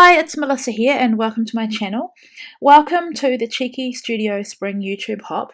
Hi, it's Melissa here and welcome to my channel. Welcome to the Cheeky.Studio Spring YouTube Hop.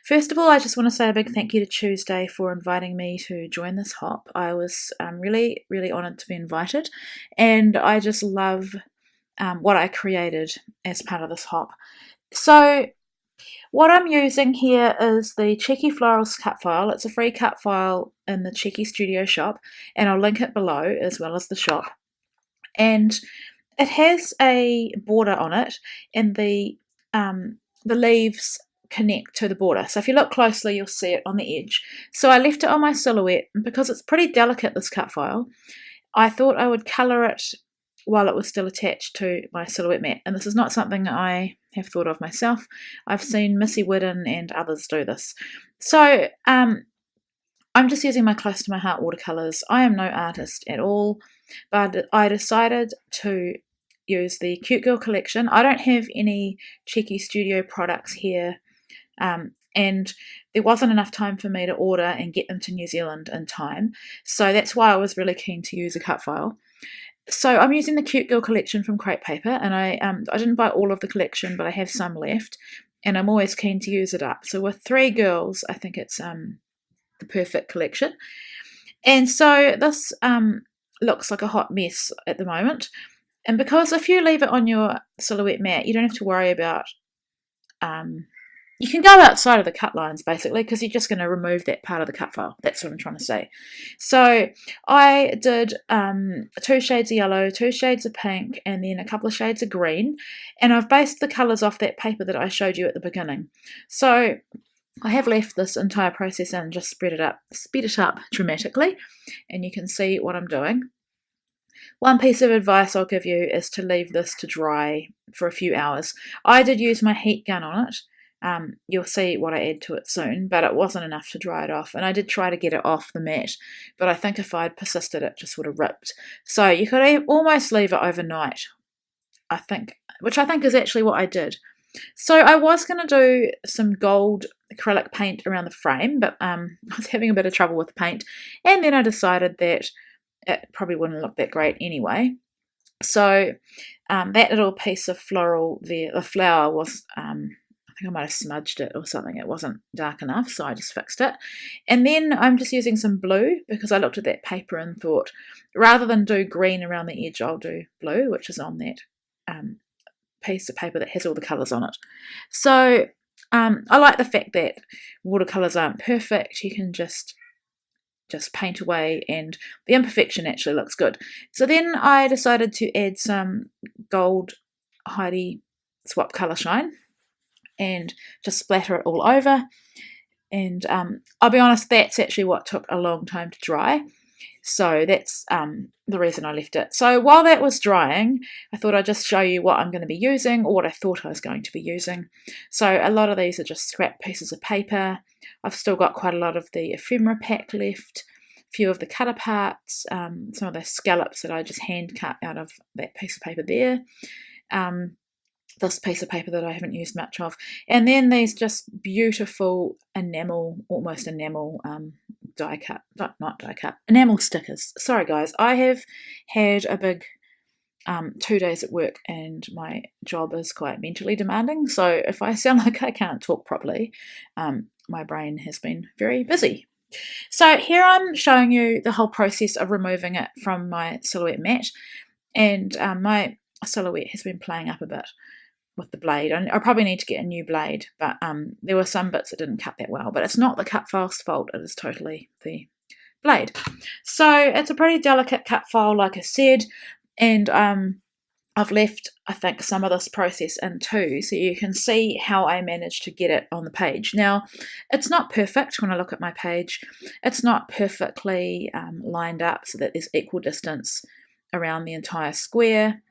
First of all, I just want to say a big thank you to Tuesdae for inviting me to join this hop. I was really honoured to be invited, and I just love what I created as part of this hop. So what I'm using here is the Cheeky Florals cut file. It's a free cut file in the Cheeky.Studio shop, and I'll link it below as well as the shop. And it has a border on it, and the leaves connect to the border. So if you look closely, you'll see it on the edge. So I left it on my silhouette, and because it's pretty delicate, this cut file, I thought I would colour it while it was still attached to my silhouette mat. And this is not something I have thought of myself. I've seen Missy Whiddon and others do this. So I'm just using my close to my heart watercolours. I am no artist at all, but I decided to use the Cute Girl collection. I don't have any Cheeky.Studio products here, and there wasn't enough time for me to order and get them to New Zealand in time, so that's why I was really keen to use a cut file. So I'm using the Cute Girl collection from Crepe Paper, and I didn't buy all of the collection, but I have some left, and I'm always keen to use it up. So with 3 girls, I think it's the perfect collection. And so this looks like a hot mess at the moment. And because if you leave it on your silhouette mat, you don't have to worry about, you can go outside of the cut lines basically, because you're just going to remove that part of the cut file. That's what I'm trying to say. So I did 2 shades of yellow, 2 shades of pink, and then a couple of shades of green. And I've based the colours off that paper that I showed you at the beginning. So I have left this entire process and just speed it up dramatically, and you can see what I'm doing. One piece of advice I'll give you is to leave this to dry for a few hours. I did use my heat gun on it. You'll see what I add to it soon, but it wasn't enough to dry it off. And I did try to get it off the mat, but I think if I'd persisted, it just would have ripped. So you could almost leave it overnight, I think, which I think is actually what I did. So I was going to do some gold acrylic paint around the frame, but I was having a bit of trouble with the paint, and then I decided that it probably wouldn't look that great anyway. So that little piece of floral there, the flower was, I think I might have smudged it or something. It wasn't dark enough, so I just fixed it. And then I'm just using some blue, because I looked at that paper and thought, rather than do green around the edge, I'll do blue, which is on that piece of paper that has all the colours on it. So I like the fact that watercolours aren't perfect. You can just paint away, and the imperfection actually looks good. So then I decided to add some gold Heidi Swap Colour Shine and just splatter it all over. And I'll be honest, that's actually what took a long time to dry. So that's the reason I left it. So while that was drying, I thought I'd just show you what I'm going to be using, or what I thought I was going to be using. So a lot of these are just scrap pieces of paper. I've still got quite a lot of the ephemera pack left, a few of the cutter parts, some of the scallops that I just hand cut out of that piece of paper there. This piece of paper that I haven't used much of, and then these just beautiful enamel, almost enamel die cut, not die cut, enamel stickers. Sorry guys, I have had a big 2 days at work, and my job is quite mentally demanding, so if I sound like I can't talk properly, my brain has been very busy. So here I'm showing you the whole process of removing it from my silhouette mat, and my silhouette has been playing up a bit with the blade. I probably need to get a new blade, but there were some bits that didn't cut that well, but it's not the cut file's fault, it is totally the blade. So it's a pretty delicate cut file, like I said, and I've left, I think, some of this process in too, so you can see how I managed to get it on the page. Now, it's not perfect when I look at my page. It's not perfectly lined up so that there's equal distance around the entire square.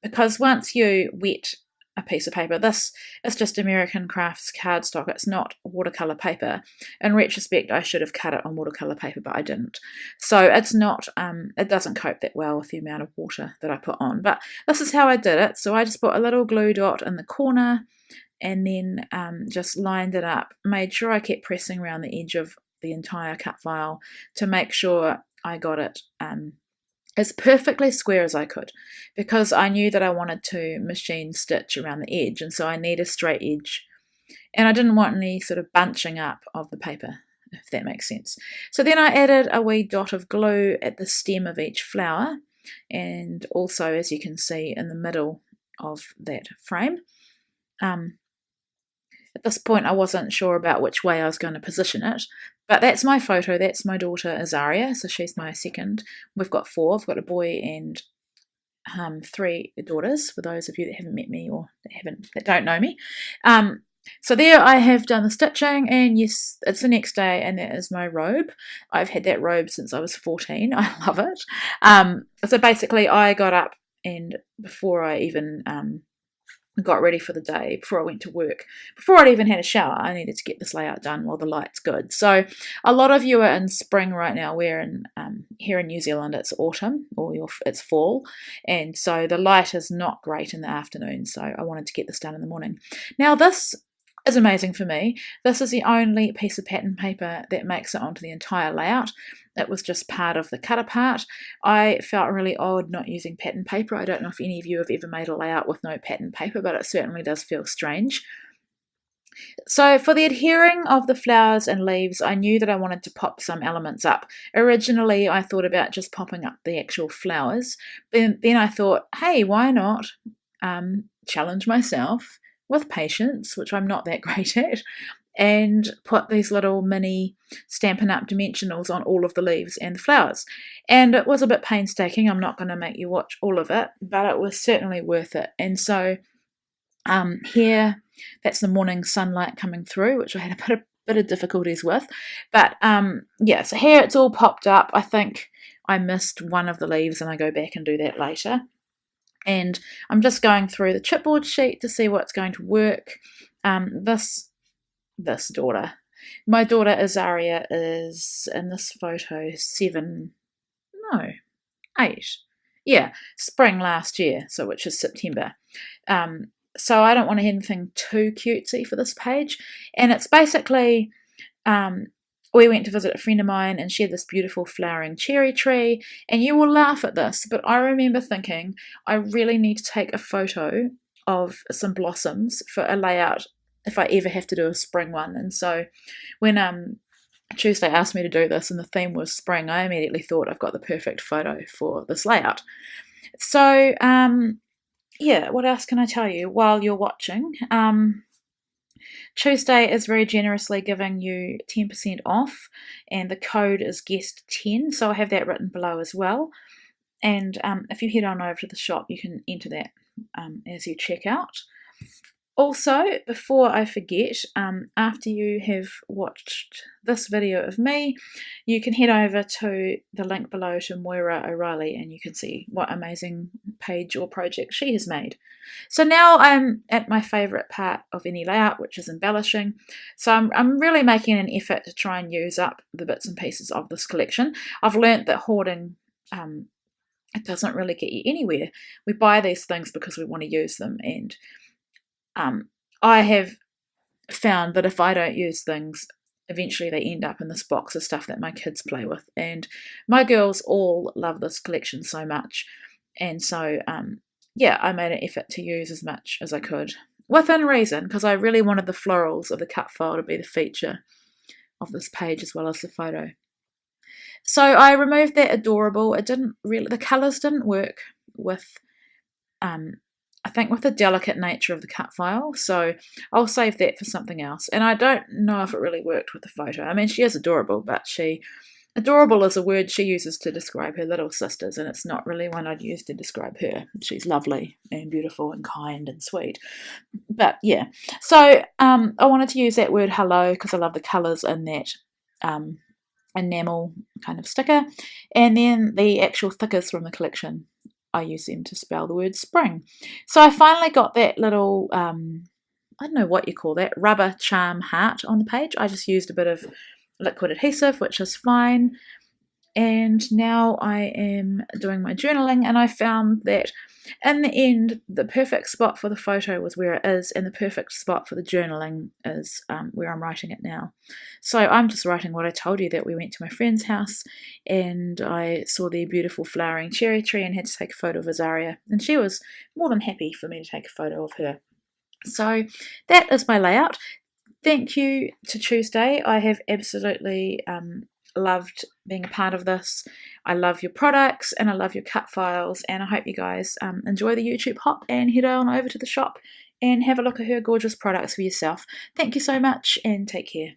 Because once you wet a piece of paper, this is just American Crafts cardstock, it's not watercolour paper. In retrospect, I should have cut it on watercolour paper, but I didn't. So it's not, it doesn't cope that well with the amount of water that I put on. But this is how I did it. So I just put a little glue dot in the corner, and then just lined it up. Made sure I kept pressing around the edge of the entire cut file to make sure I got it as perfectly square as I could, because I knew that I wanted to machine stitch around the edge, and so I need a straight edge, and I didn't want any sort of bunching up of the paper, if that makes sense. So then I added a wee dot of glue at the stem of each flower, and also, as you can see, in the middle of that frame. At this point I wasn't sure about which way I was going to position it, but that's my photo. That's my daughter Azaria, so she's my second. We've got 4. I've got a boy and 3 daughters, for those of you that haven't met me or that don't know me. So there I have done the stitching, and yes, it's the next day, and that is my robe. I've had that robe since I was 14. I love it. So basically I got up, and before I even got ready for the day, before I went to work, before I'd even had a shower, I needed to get this layout done while the light's good. So a lot of you are in spring right now. We're in here in New Zealand it's autumn, or it's fall, and so the light is not great in the afternoon, so I wanted to get this done in the morning. Now this is amazing for me. This is the only piece of pattern paper that makes it onto the entire layout. It was just part of the cut apart. I felt really odd not using pattern paper. I don't know if any of you have ever made a layout with no pattern paper, but it certainly does feel strange. So for the adhering of the flowers and leaves, I knew that I wanted to pop some elements up. Originally, I thought about just popping up the actual flowers. Then I thought, hey, why not challenge myself with patience, which I'm not that great at, and put these little mini Stampin' Up! Dimensionals on all of the leaves and the flowers. And it was a bit painstaking. I'm not going to make you watch all of it, but it was certainly worth it. And so here, that's the morning sunlight coming through, which I had a bit of difficulties with. But yeah, so here it's all popped up. I think I missed one of the leaves, and I go back and do that later. And I'm just going through the chipboard sheet to see what's going to work. This daughter, my daughter Azaria, is in this photo 8, yeah, spring last year, so which is September. So I don't want to have anything too cutesy for this page, and it's basically we went to visit a friend of mine, and she had this beautiful flowering cherry tree, and you will laugh at this, but I remember thinking I really need to take a photo of some blossoms for a layout if I ever have to do a spring one. And so when Tuesdae asked me to do this and the theme was spring, I immediately thought I've got the perfect photo for this layout. So yeah, what else can I tell you while you're watching? Tuesdae is very generously giving you 10% off, and the code is guest10, so I have that written below as well. And if you head on over to the shop, you can enter that as you check out. Also, before I forget, after you have watched this video of me, you can head over to the link below to Moira O'Reilly, and you can see what amazing page or project she has made. So now I'm at my favourite part of any layout, which is embellishing. So I'm really making an effort to try and use up the bits and pieces of this collection. I've learnt that hoarding it doesn't really get you anywhere. We buy these things because we want to use them, and I have found that if I don't use things, eventually they end up in this box of stuff that my kids play with. And my girls all love this collection so much. And so, yeah, I made an effort to use as much as I could, within reason, because I really wanted the florals of the cut file to be the feature of this page as well as the photo. So I removed that adorable. It didn't really, the colours didn't work with I think with the delicate nature of the cut file, so I'll save that for something else. And I don't know if it really worked with the photo. I mean, she is adorable, but adorable is a word she uses to describe her little sisters, and it's not really one I'd use to describe her. She's lovely and beautiful and kind and sweet. But yeah, so I wanted to use that word hello because I love the colours in that enamel kind of sticker, and then the actual thickers from the collection, I use them to spell the word spring. So I finally got that little, I don't know what you call that, rubber charm heart on the page. I just used a bit of liquid adhesive, which is fine. and now I am doing my journaling, and I found that in the end the perfect spot for the photo was where it is, and the perfect spot for the journaling is where I'm writing it now. So I'm just writing what I told you, that we went to my friend's house and I saw the beautiful flowering cherry tree and had to take a photo of Azaria, and she was more than happy for me to take a photo of her. So that is my layout. Thank you to Tuesdae. I have absolutely loved being a part of this. I love your products and I love your cut files, and I hope you guys enjoy the YouTube hop and head on over to the shop and have a look at her gorgeous products for yourself. Thank you so much and take care.